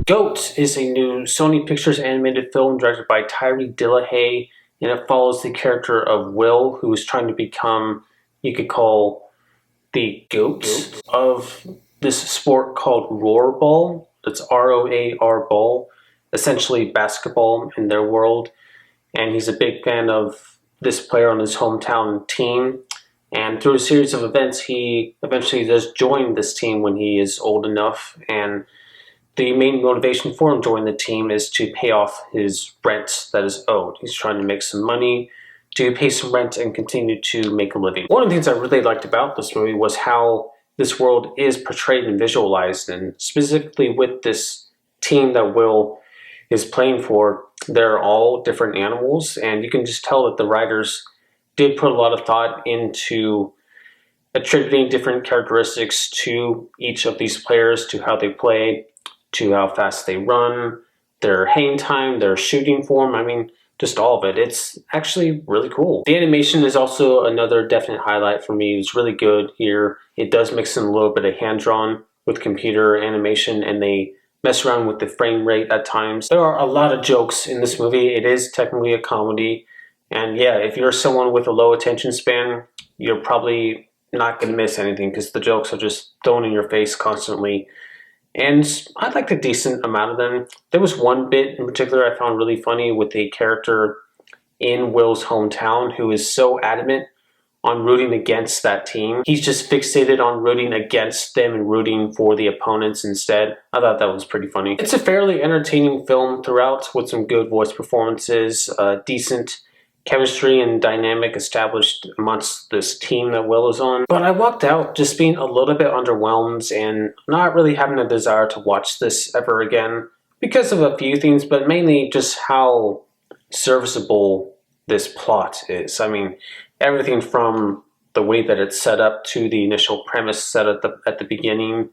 GOAT is a new Sony Pictures animated film directed by Tyree Dillahay, and it follows the character of Will, who is trying to become, you could call, the GOAT of this sport called Roarball. It's ROAR ball, essentially basketball in their world. And he's a big fan of this player on his hometown team. And through a series of events, he eventually does join this team when he is old enough. And the main motivation for him joining the team is to pay off his rent that is owed. He's trying to make some money to pay some rent and continue to make a living. One of the things I really liked about this movie was how this world is portrayed and visualized, and specifically with this team that Will is playing for, they're all different animals, and you can just tell that the writers did put a lot of thought into attributing different characteristics to each of these players, to how they play, to how fast they run, their hang time, their shooting form. I mean, just all of it. It's actually really cool. The animation is also another definite highlight for me. It's really good here. It does mix in a little bit of hand-drawn with computer animation, and they mess around with the frame rate at times. There are a lot of jokes in this movie. It is technically a comedy. And yeah, if you're someone with a low attention span, you're probably not going to miss anything because the jokes are just thrown in your face constantly. And I liked a decent amount of them. There was one bit in particular I found really funny with a character in Will's hometown who is so adamant on rooting against that team. He's just fixated on rooting against them and rooting for the opponents instead. I thought that was pretty funny. It's a fairly entertaining film throughout with some good voice performances, decent chemistry and dynamic established amongst this team that Will is on. But I walked out just being a little bit underwhelmed and not really having a desire to watch this ever again because of a few things, but mainly just how serviceable this plot is. I mean, everything from the way that it's set up to the initial premise set at the beginning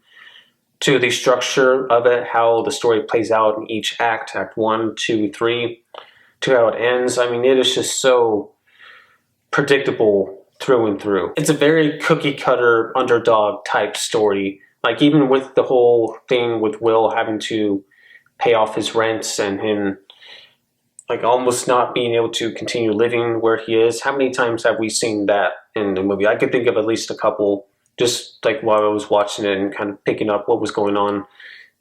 to the structure of it, how the story plays out in each act, act 1, 2, 3, to how it ends. I mean, it is just so predictable through and through. It's a very cookie cutter underdog type story. Like even with the whole thing with Will having to pay off his rents and him like almost not being able to continue living where he is. How many times have we seen that in the movie? I could think of at least a couple just like while I was watching it and kind of picking up what was going on.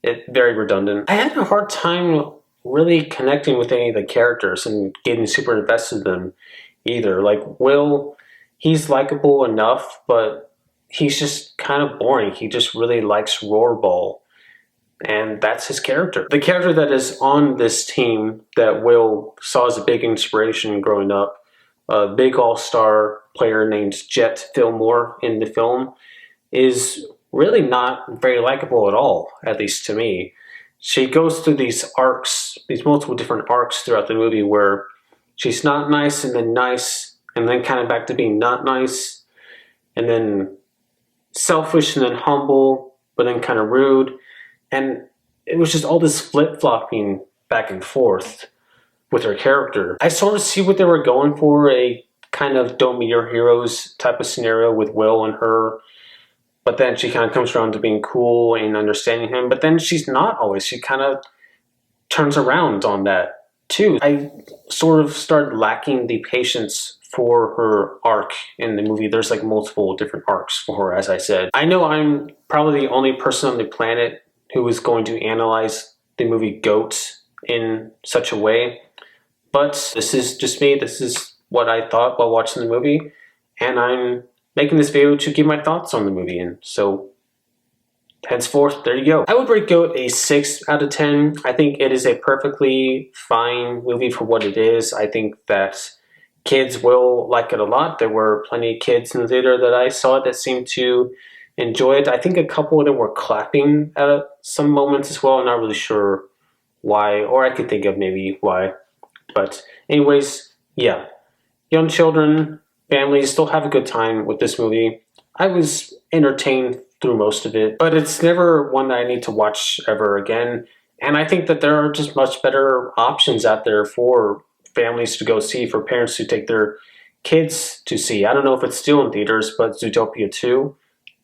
It's very redundant. I had a hard time really connecting with any of the characters and getting super invested in them either. Like Will, he's likable enough, but he's just kind of boring. He just really likes Roarball, and that's his character. The character that is on this team that Will saw as a big inspiration growing up, a big all-star player named Jet Fillmore in the film, is really not very likable at all, at least to me. She goes through these arcs, these multiple different arcs throughout the movie where she's not nice and then kind of back to being not nice, and then selfish and then humble, but then kind of rude. And it was just all this flip-flopping back and forth with her character. I sort of see what they were going for, a kind of don't meet your heroes type of scenario with Will and her. But then she kind of comes around to being cool and understanding him. But then she's not always. She kind of turns around on that too. I sort of started lacking the patience for her arc in the movie. There's like multiple different arcs for her, as I said. I know I'm probably the only person on the planet who is going to analyze the movie GOAT in such a way. But this is just me. This is what I thought while watching the movie. And I'm making this video to give my thoughts on the movie, and so henceforth, there you go. I would rate GOAT a 6 out of 10. I think it is a perfectly fine movie for what it is. I think that kids will like it a lot. There were plenty of kids in the theater that I saw that seemed to enjoy it. I think a couple of them were clapping at some moments as well. I'm not really sure why, or I could think of maybe why. But anyways, yeah. Young children, families still have a good time with this movie. I was entertained through most of it, but it's never one that I need to watch ever again. And I think that there are just much better options out there for families to go see, for parents to take their kids to see. I don't know if it's still in theaters, but Zootopia 2,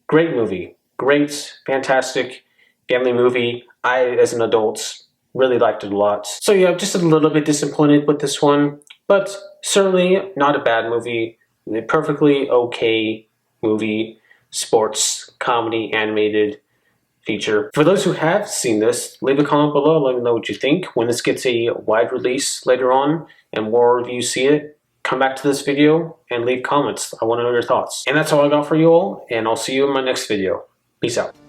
great movie. Great, fantastic. family movie. I, as an adult, really liked it a lot. So yeah, just a little bit disappointed with this one, but certainly not a bad movie. A perfectly okay movie, sports, comedy, animated feature. For those who have seen this, leave a comment below. Let me know what you think. When this gets a wide release later on and more of you see it, come back to this video and leave comments. I want to know your thoughts. And that's all I got for you all, and I'll see you in my next video. Peace out.